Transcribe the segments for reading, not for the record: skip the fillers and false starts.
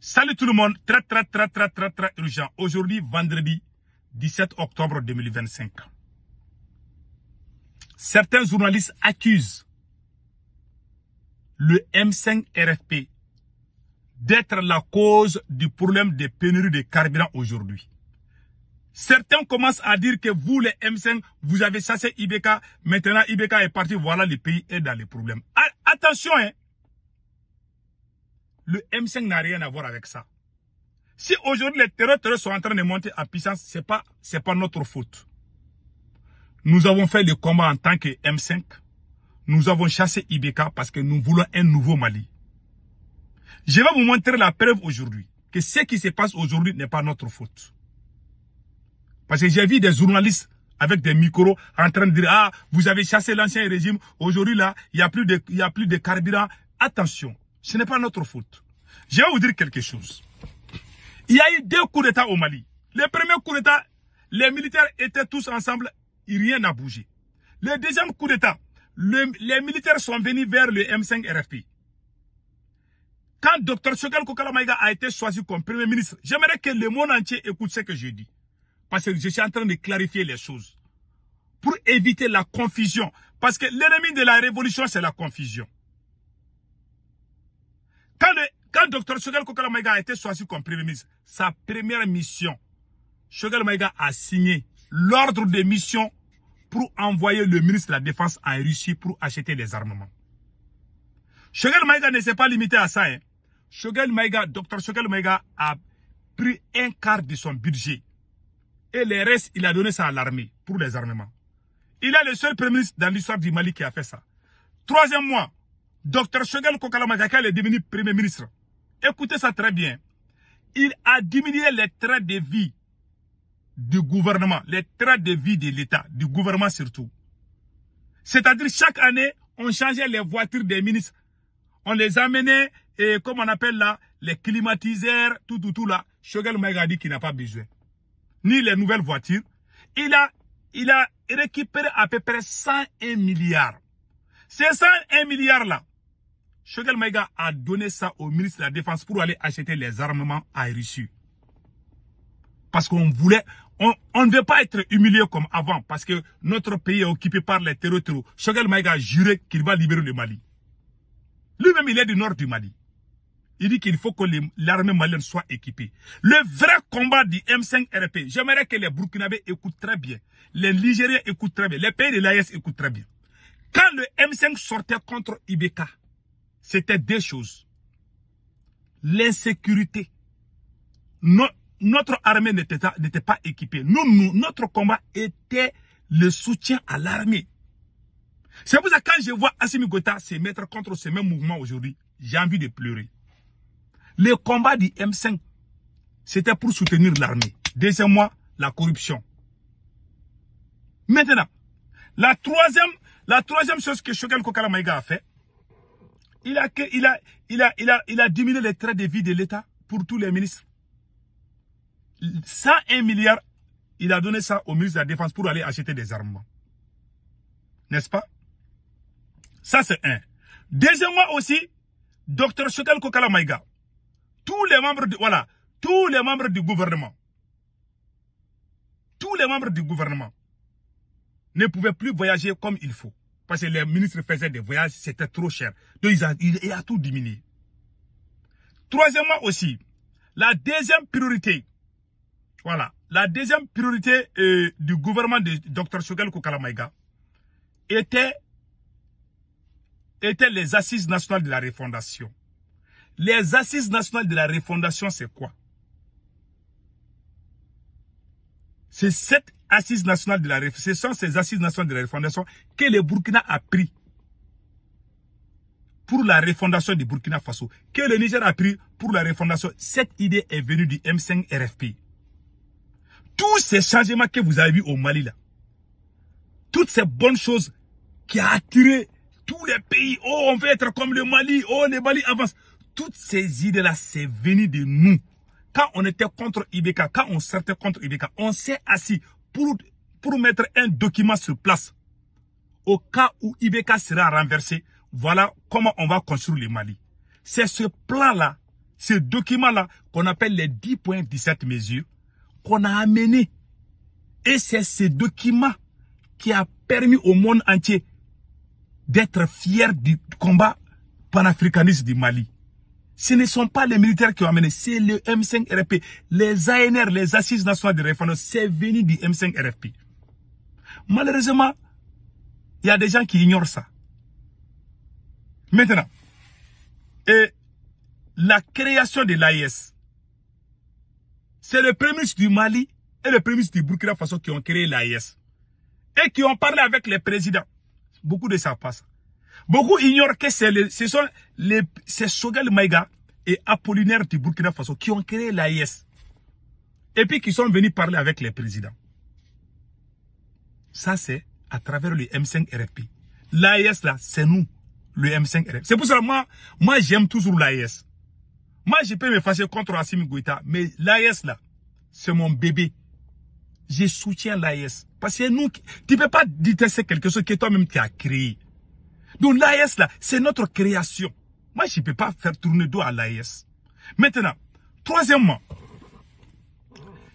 Salut tout le monde, très urgent. Aujourd'hui, vendredi 17 octobre 2025. Certains journalistes accusent le M5 RFP d'être la cause du problème des pénuries de carburant aujourd'hui. Certains commencent à dire que vous, les M5, vous avez chassé IBK, maintenant IBK est parti, voilà le pays est dans les problèmes. Attention, hein. Le M5 n'a rien à voir avec ça. Si aujourd'hui les terroristes sont en train de monter en puissance, c'est pas notre faute. Nous avons fait le combat en tant que M5. Nous avons chassé IBK parce que nous voulons un nouveau Mali. Je vais vous montrer la preuve aujourd'hui que ce qui se passe aujourd'hui n'est pas notre faute. Parce que j'ai vu des journalistes avec des micros en train de dire « Ah, vous avez chassé l'ancien régime, aujourd'hui là, il n'y a plus de carburant. » Attention, ce n'est pas notre faute. Je vais vous dire quelque chose. Il y a eu 2 coups d'État au Mali. Le premier coup d'État, les militaires étaient tous ensemble, rien n'a bougé. Le deuxième coup d'État, les militaires sont venus vers le M5 RFP. Quand Dr Choguel Kokala Maïga a été choisi comme Premier ministre, j'aimerais que le monde entier écoute ce que je dis. Parce que je suis en train de clarifier les choses. Pour éviter la confusion. Parce que l'ennemi de la révolution, c'est la confusion. Quand Dr Choguel Kokala Maïga a été choisi comme Premier ministre, sa première mission, Choguel Maïga a signé l'ordre de mission pour envoyer le ministre de la Défense en Russie pour acheter des armements. Choguel Maïga ne s'est pas limité à ça. Hein. Dr Choguel Maïga a pris un quart de son budget. Et le reste, il a donné ça à l'armée pour les armements. Il est le seul Premier ministre dans l'histoire du Mali qui a fait ça. 3e mois, Dr Choguel Kokala Maïga est devenu Premier ministre. Écoutez ça très bien. Il a diminué les trains de vie du gouvernement, les trains de vie de l'État, du gouvernement surtout. C'est-à-dire chaque année, on changeait les voitures des ministres. On les amenait, et comme on appelle là, les climatiseurs, tout là. Choguel Maïga dit qu'il n'a pas besoin. Ni les nouvelles voitures. Il a récupéré à peu près 101 milliards. Ces 101 milliards là, Choguel Maïga a donné ça au ministre de la Défense pour aller acheter les armements à Russie. Parce qu'on voulait, on ne veut pas être humilié comme avant, parce que notre pays est occupé par les terroristes. Choguel Maïga a juré qu'il va libérer le Mali. Lui-même, il est du nord du Mali. Il dit qu'il faut que l'armée malienne soit équipée. Le vrai combat du M5 RP, j'aimerais que les Burkinabés écoutent très bien. Les Nigériens écoutent très bien. Les pays de l'AES écoutent très bien. Quand le M5 sortait contre IBK, c'était 2 choses. L'insécurité. Notre armée n'était pas équipée. Notre combat était le soutien à l'armée. C'est pour ça que quand je vois Assimi Goïta se mettre contre ce même mouvement aujourd'hui, j'ai envie de pleurer. Le combat du M5, c'était pour soutenir l'armée. Deuxièmement, la corruption. Maintenant, la troisième chose que Choguel Kokala Maïga a fait, il a diminué les trains de vie de l'État pour tous les ministres. 101 milliards, il a donné ça au ministre de la Défense pour aller acheter des armements. N'est-ce pas? Ça, c'est un. Deuxièmement aussi, Dr Choguel Kokala Maïga, tous les membres du gouvernement, ne pouvaient plus voyager comme il faut. Parce que les ministres faisaient des voyages, c'était trop cher. Donc, il a tout diminué. Troisièmement aussi, la deuxième priorité, du gouvernement de Dr Choguel Kokala Maïga était les assises nationales de la refondation. Les assises nationales de la refondation, c'est quoi? C'est cette assise nationale de la refondation. Ce sont ces assises nationales de la refondation que le Burkina a pris pour la refondation du Burkina Faso, que le Niger a pris pour la refondation. Cette idée est venue du M5 RFP. Tous ces changements que vous avez vus au Mali là, toutes ces bonnes choses qui ont attiré tous les pays, oh on veut être comme le Mali, oh le Mali avance. Toutes ces idées-là, c'est venu de nous. Quand on était contre IBK, quand on sortait contre IBK, on s'est assis pour mettre un document sur place. Au cas où IBK sera renversé, voilà comment on va construire le Mali. C'est ce plan-là, ce document-là qu'on appelle les 10 points 17 mesures qu'on a amené. Et c'est ce document qui a permis au monde entier d'être fier du combat panafricaniste du Mali. Ce ne sont pas les militaires qui ont amené, c'est le M5-RFP. Les ANR, les Assises nationales de référendum, c'est venu du M5-RFP. Malheureusement, il y a des gens qui ignorent ça. Maintenant, la création de l'AIS, c'est le premier ministre du Mali et le premier ministre du Burkina Faso qui ont créé l'AIS. Et qui ont parlé avec les présidents. Beaucoup ne savent pas ça. Beaucoup ignorent que c'est Choguel Maïga et Apollinaire du Burkina Faso qui ont créé l'AIS. Et puis qui sont venus parler avec les présidents. Ça, c'est à travers le M5-RFP. L'AIS, là, c'est nous, le M5-RFP. C'est pour ça que moi j'aime toujours l'AIS. Moi, je peux me fâcher contre Assimi Goïta, mais l'AIS, là, c'est mon bébé. Je soutiens l'AIS. Parce que nous, tu ne peux pas détester quelque chose que toi-même tu as créé. Donc l'AIS, là, c'est notre création. Moi, je ne peux pas faire tourner dos à l'AIS. Maintenant, troisièmement,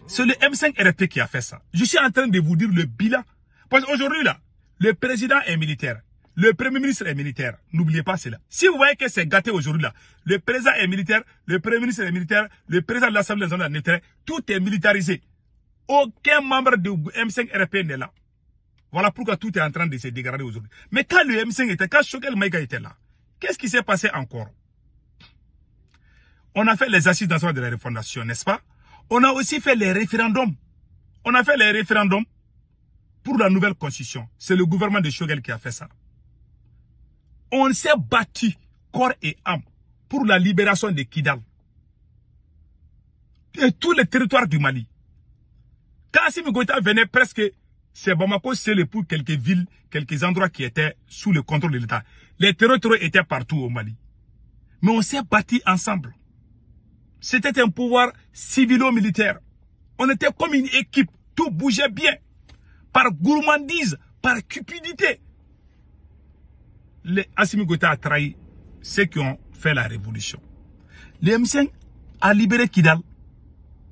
c'est le M5-RFP qui a fait ça. Je suis en train de vous dire le bilan. Parce qu'aujourd'hui, là, le président est militaire. Le premier ministre est militaire. N'oubliez pas cela. Si vous voyez que c'est gâté aujourd'hui, là, le président est militaire, le premier ministre est militaire, le président de l'Assemblée nationale est militaire, tout est militarisé. Aucun membre du M5-RFP n'est là. Voilà pourquoi tout est en train de se dégrader aujourd'hui. Mais quand le M5 était, quand Choguel Maïga était là, qu'est-ce qui s'est passé encore? On a fait les assises nationales de la refondation, n'est-ce pas? On a aussi fait les référendums. On a fait les référendums pour la nouvelle constitution. C'est le gouvernement de Choguel qui a fait ça. On s'est battu corps et âme pour la libération de Kidal. Et tous les territoires du Mali. Quand Assimi Goïta venait presque, c'est Bamako, c'est pour quelques villes, quelques endroits qui étaient sous le contrôle de l'État. Les territoires étaient partout au Mali. Mais on s'est battu ensemble. C'était un pouvoir civilo-militaire. On était comme une équipe. Tout bougeait bien. Par gourmandise, par cupidité. Assimi Goïta a trahi ceux qui ont fait la révolution. Le M5 a libéré Kidal.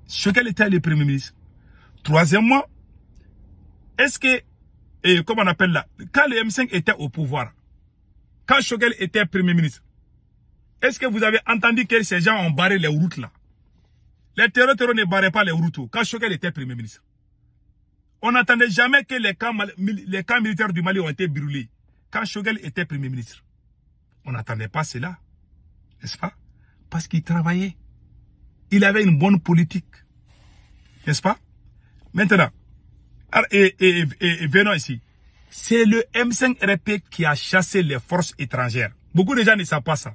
Choguel était le premier ministre. Troisièmement, est-ce que, comment on appelle là, quand le M5 était au pouvoir, quand Choguel était premier ministre, est-ce que vous avez entendu que ces gens ont barré les routes là? Les terroristes ne barraient pas les routes quand Choguel était premier ministre. On n'entendait jamais que les camps militaires du Mali ont été brûlés quand Choguel était premier ministre. On n'attendait pas cela, n'est-ce pas? Parce qu'il travaillait. Il avait une bonne politique, n'est-ce pas? Maintenant, venons ici. C'est le M5-RFP qui a chassé les forces étrangères. Beaucoup de gens ne savent pas ça.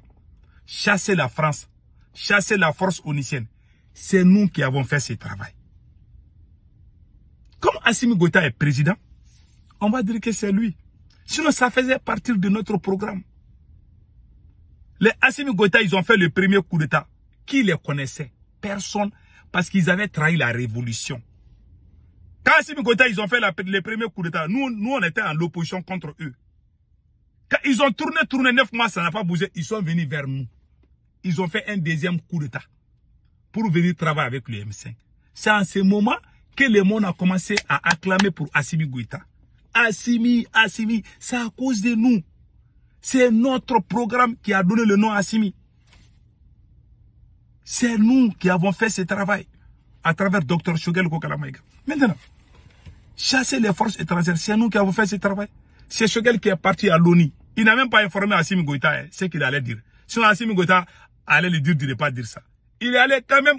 Chasser la France, chasser la force onisienne. C'est nous qui avons fait ce travail. Comme Assimi Goïta est président, on va dire que c'est lui. Sinon, ça faisait partie de notre programme. Les Assimi Goïta, ils ont fait le premier coup d'État. Qui les connaissait? Personne. Parce qu'ils avaient trahi la révolution. Quand Assimi Goïta, ils ont fait le premier coup d'État, nous, on était en opposition contre eux. Quand ils ont tourné 9 mois, ça n'a pas bougé. Ils sont venus vers nous. Ils ont fait un deuxième coup d'État pour venir travailler avec le M5. C'est en ce moment que le monde a commencé à acclamer pour Assimi Goïta. Assimi, c'est à cause de nous. C'est notre programme qui a donné le nom à Assimi. C'est nous qui avons fait ce travail à travers Dr Choguel Kokala Maïga. Maintenant, chasser les forces étrangères, c'est nous qui avons fait ce travail. C'est Choguel qui est parti à l'ONU. Il n'a même pas informé Assimi Goïta ce qu'il allait dire. Sinon Assimi Goïta allait lui dire de ne pas dire ça. Il allait quand même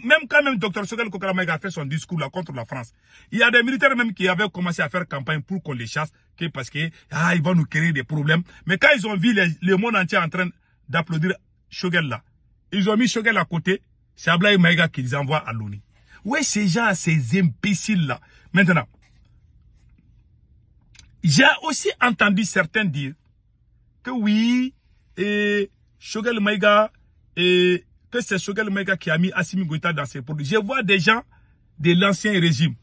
Dr Choguel Kokala Maïga a fait son discours là contre la France. Il y a des militaires même qui avaient commencé à faire campagne pour qu'on les chasse, parce que ils vont nous créer des problèmes. Mais quand ils ont vu le monde entier en train d'applaudir Choguel là, ils ont mis Choguel à côté. C'est Ablaye Maïga qui les envoie à l'ONU. Oui, ces gens, ces imbéciles-là. Maintenant, j'ai aussi entendu certains dire que oui, Choguel Maïga, que c'est Choguel Maïga qui a mis Assimi Goïta dans ses produits. Je vois des gens de l'ancien régime,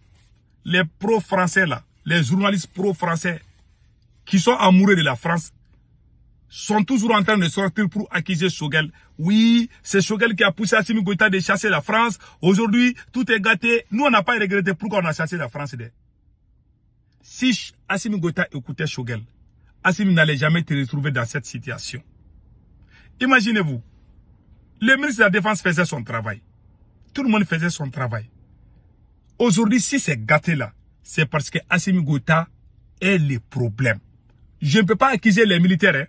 les pro-français là, les journalistes pro-français, qui sont amoureux de la France, sont toujours en train de sortir pour accuser Choguel. Oui, c'est Choguel qui a poussé Assimi Goïta de chasser la France. Aujourd'hui, tout est gâté. Nous, on n'a pas regretté pourquoi on a chassé la France. Si Assimi Goïta écoutait Choguel, Assimi n'allait jamais te retrouver dans cette situation. Imaginez-vous, le ministre de la Défense faisait son travail. Tout le monde faisait son travail. Aujourd'hui, si c'est gâté là, c'est parce que Assimi Goïta est le problème. Je ne peux pas accuser les militaires. Hein.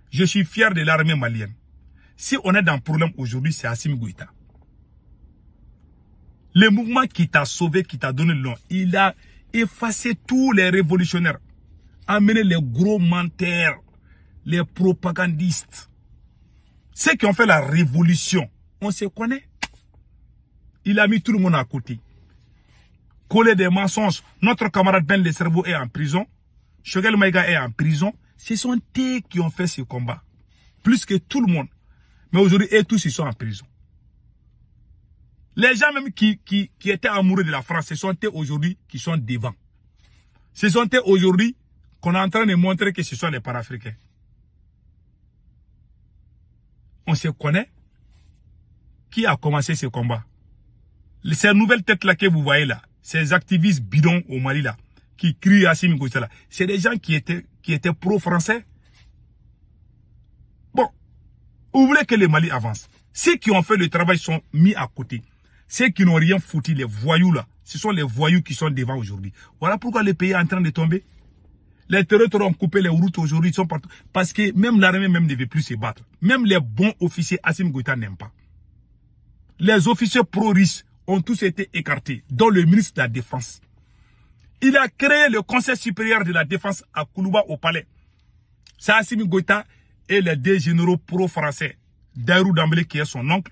Je suis fier de l'armée malienne. Si on est dans le problème aujourd'hui, c'est Assimi Goïta. Le mouvement qui t'a sauvé, qui t'a donné le nom, il a effacé tous les révolutionnaires, amené les gros menteurs, les propagandistes. Ceux qui ont fait la révolution, on se connaît. Il a mis tout le monde à côté. Collé des mensonges. Notre camarade Ben Le Cerveau est en prison. Choguel Maïga est en prison. Ce sont eux qui ont fait ce combat. Plus que tout le monde. Mais aujourd'hui, eux tous, ils sont en prison. Les gens même qui étaient amoureux de la France, ce sont eux aujourd'hui qui sont devant. Ce sont eux aujourd'hui qu'on est en train de montrer que ce sont les Panafricains. On se connaît. Qui a commencé ce combat? Ces nouvelles têtes-là que vous voyez là, ces activistes bidons au Mali là, qui crient Assimi Goïta là, c'est des gens qui étaient pro-français. Bon, vous voulez que le Mali avance. Ceux qui ont fait le travail sont mis à côté. Ceux qui n'ont rien foutu, les voyous là, ce sont les voyous qui sont devant aujourd'hui. Voilà pourquoi le pays est en train de tomber. Les terroristes ont coupé les routes aujourd'hui, ils sont partout. Parce que même l'armée même ne veut plus se battre. Même les bons officiers, Assimi Goïta n'aime pas. Les officiers pro-russes ont tous été écartés, dont le ministre de la Défense. Il a créé le Conseil supérieur de la Défense à Koulouba au palais. C'est Assimi Goïta et les deux généraux pro-français. Dairou Dambélé qui est son oncle,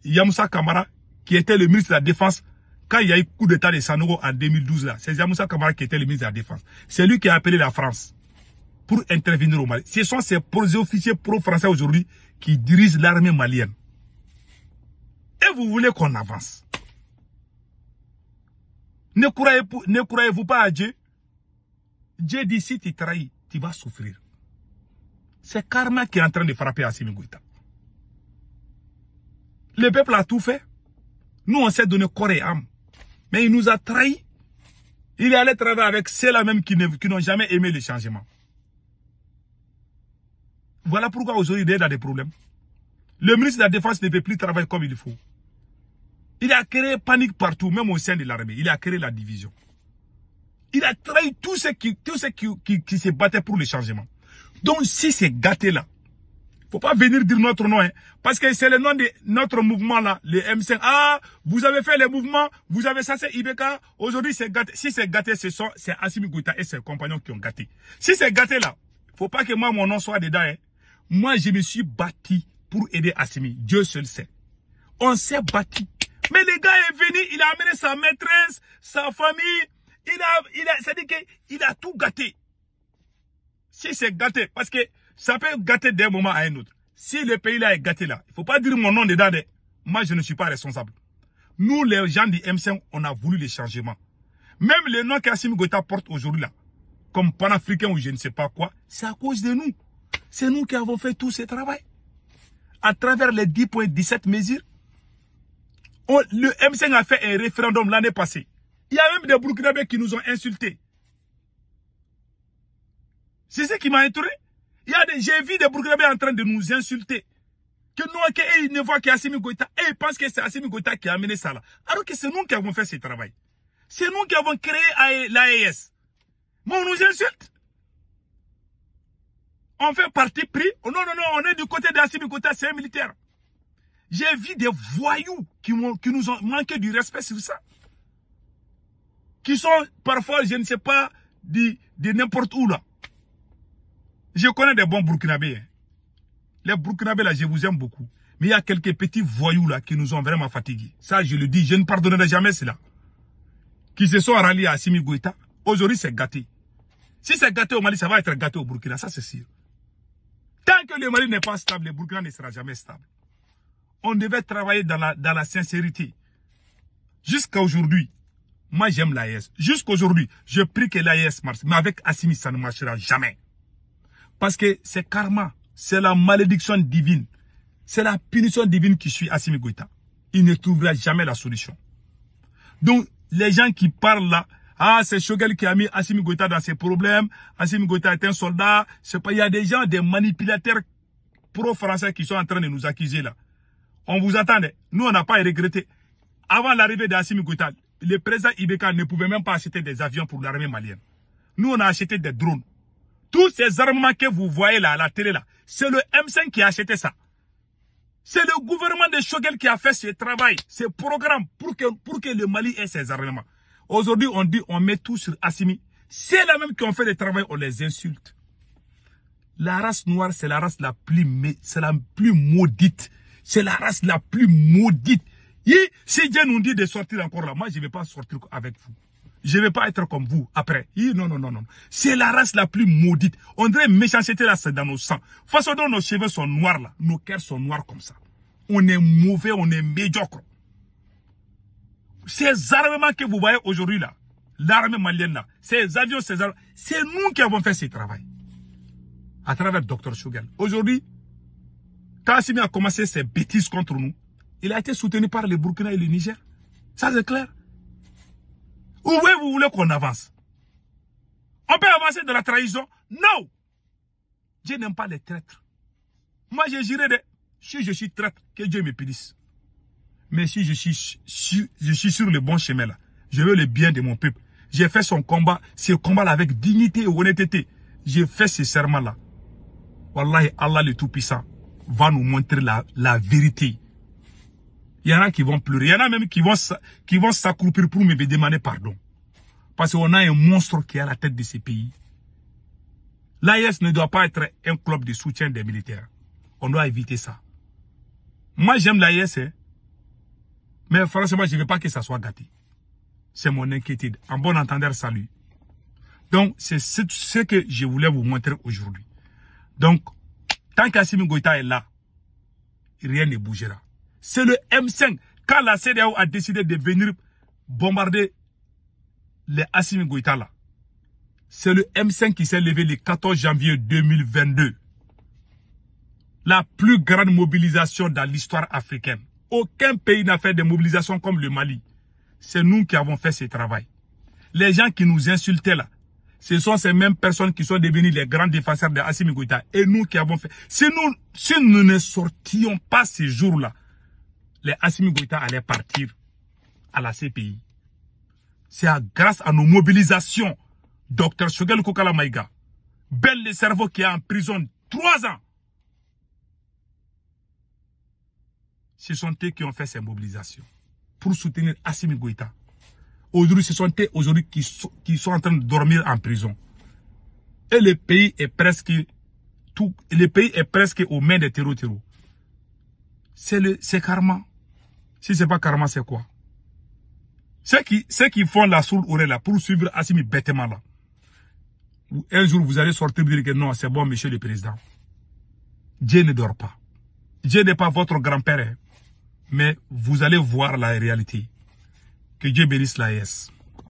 Yamoussa Kamara qui était le ministre de la Défense quand il y a eu coup d'état de Sanogo en 2012 là. C'est Yamoussa Kamara qui était le ministre de la Défense. C'est lui qui a appelé la France pour intervenir au Mali. Ce sont ces officiers pro-français aujourd'hui qui dirigent l'armée malienne. Et vous voulez qu'on avance? Ne croyez-vous pas à Dieu? Dieu dit si tu trahis, tu vas souffrir. C'est karma qui est en train de frapper Assimi Goïta. Le peuple a tout fait. Nous, on s'est donné corps et âme. Mais il nous a trahis. Il est allé travailler avec ceux-là même qui n'ont jamais aimé le changement. Voilà pourquoi aujourd'hui il est dans des problèmes. Le ministre de la Défense ne peut plus travailler comme il faut. Il a créé panique partout, même au sein de l'armée. Il a créé la division. Il a trahi tous ceux qui se battaient pour le changement. Donc si c'est gâté là, il ne faut pas venir dire notre nom. Hein, parce que c'est le nom de notre mouvement là, le M5. Ah, vous avez fait les mouvements, vous avez ça, c'est Ibeka. Aujourd'hui c'est gâté. Si c'est gâté, c'est Assimi Goïta et ses compagnons qui ont gâté. Si c'est gâté là, il ne faut pas que moi mon nom soit dedans. Hein. Moi je me suis battu pour aider Assimi. Dieu seul sait. On s'est battu. Mais le gars est venu, il a amené sa maîtresse, sa famille, c'est-à-dire qu'il a tout gâté. Si c'est gâté, parce que ça peut gâter d'un moment à un autre. Si le pays là est gâté là, il ne faut pas dire mon nom dedans. Moi, je ne suis pas responsable. Nous, les gens du M5, on a voulu les changements. Même le nom qu'Assimi Goïta porte aujourd'hui là, comme panafricain ou je ne sais pas quoi, c'est à cause de nous. C'est nous qui avons fait tout ce travail. À travers les 10.17 mesures, le M5 a fait un référendum l'année passée. Il y a même des Burkinabés qui nous ont insultés. C'est ce qui m'a étonné. J'ai vu des Burkinabés en train de nous insulter. Que nous, ils ne voient qu'Assimi Goïta. Et ils pensent que c'est Assimi Goïta qui a amené ça là. Alors que c'est nous qui avons fait ce travail. C'est nous qui avons créé l'AES. Mais on nous insulte. On fait parti pris. Oh non, on est du côté d'Assimi Goïta, c'est un militaire. J'ai vu des voyous qui nous ont manqué du respect sur ça. Qui sont parfois, je ne sais pas, de n'importe où là. Je connais des bons Burkinabés. Hein. Les Burkinabés là, je vous aime beaucoup. Mais il y a quelques petits voyous là qui nous ont vraiment fatigués. Ça, je le dis, je ne pardonnerai jamais cela. Qui se sont ralliés à Assimi Goïta. Aujourd'hui, c'est gâté. Si c'est gâté au Mali, ça va être gâté au Burkina, ça c'est sûr. Tant que le Mali n'est pas stable, le Burkina ne sera jamais stable. On devait travailler dans la sincérité. Jusqu'à aujourd'hui, moi j'aime l'AES. Jusqu'à aujourd'hui, je prie que l'AES marche. Mais avec Assimi, ça ne marchera jamais. Parce que c'est karma. C'est la malédiction divine. C'est la punition divine qui suit Assimi Goïta. Il ne trouvera jamais la solution. Donc, les gens qui parlent là, ah, c'est Choguel qui a mis Assimi Goïta dans ses problèmes, Assimi Goïta est un soldat, c'est pas, il y a des gens, des manipulateurs pro-français qui sont en train de nous accuser là. On vous attendait. Nous, on n'a pas regretté. Avant l'arrivée d'Assimi Goïta, le président Ibeka ne pouvait même pas acheter des avions pour l'armée malienne. Nous, on a acheté des drones. Tous ces armements que vous voyez là, à la télé là, c'est le M5 qui a acheté ça. C'est le gouvernement de Choguel qui a fait ce travail, ce programme pour que le Mali ait ses armements. Aujourd'hui, on dit, on met tout sur Assimi. C'est la même qui ont fait le travail, on les insulte. La race noire, c'est la race la plus maudite. C'est la race la plus maudite. Et si Dieu nous dit de sortir encore là, moi je ne vais pas sortir avec vous. Je ne vais pas être comme vous après. Non, non, non, non. C'est la race la plus maudite. On dirait méchanceté là, c'est dans nos sangs. Façon dont nos cheveux sont noirs là, nos cœurs sont noirs comme ça. On est mauvais, on est médiocre. Ces armements que vous voyez aujourd'hui là, l'armée malienne là, ces avions, c'est nous qui avons fait ce travail. À travers Dr Choguel. Aujourd'hui, quand Assimi a commencé ses bêtises contre nous, il a été soutenu par le Burkina et le Niger. Ça c'est clair. Où vous voulez qu'on avance? On peut avancer de la trahison? Non! Dieu n'aime pas les traîtres. Moi, je dirais si je suis traître, que Dieu me punisse. Mais si je suis sur le bon chemin là, je veux le bien de mon peuple. J'ai fait ce combat-là avec dignité et honnêteté. J'ai fait ce serment-là. Wallahi, Allah le Tout-Puissant va nous montrer la vérité. Il y en a qui vont pleurer. Il y en a même qui vont s'accroupir pour me demander pardon. Parce qu'on a un monstre qui est à la tête de ces pays. L'AES ne doit pas être un club de soutien des militaires. On doit éviter ça. Moi, j'aime l'AES, hein, mais franchement, je ne veux pas que ça soit gâté. C'est mon inquiétude. En bon entendeur, salut. Donc, c'est ce que je voulais vous montrer aujourd'hui. Donc, tant qu'Assimi Goïta est là, rien ne bougera. C'est le M5. Quand la CEDEAO a décidé de venir bombarder les Assimi Goïta là, c'est le M5 qui s'est levé le 14 janvier 2022. La plus grande mobilisation dans l'histoire africaine. Aucun pays n'a fait de mobilisation comme le Mali. C'est nous qui avons fait ce travail. Les gens qui nous insultaient là, ce sont ces mêmes personnes qui sont devenues les grands défenseurs de Assimi Goïta. Et nous qui avons fait. Si nous ne sortions pas ces jours-là, les Assimi Goïta allaient partir à la CPI. C'est grâce à nos mobilisations. Dr Choguel Kokala Maïga, Ben le cerveau qui est en prison 3 ans. Ce sont eux qui ont fait ces mobilisations pour soutenir Assimi Goïta. Aujourd'hui, ce sont eux aujourd'hui qui sont en train de dormir en prison. Et le pays est presque aux mains des terreaux. C'est karma. Si c'est pas karma, c'est quoi? Ceux qui font la sourde oreille là pour suivre Assimi bêtement là. Un jour, vous allez sortir et dire que non, c'est bon, monsieur le président. Dieu ne dort pas. Dieu n'est pas votre grand-père. Mais vous allez voir la réalité. Que Dieu bénisse l'AES.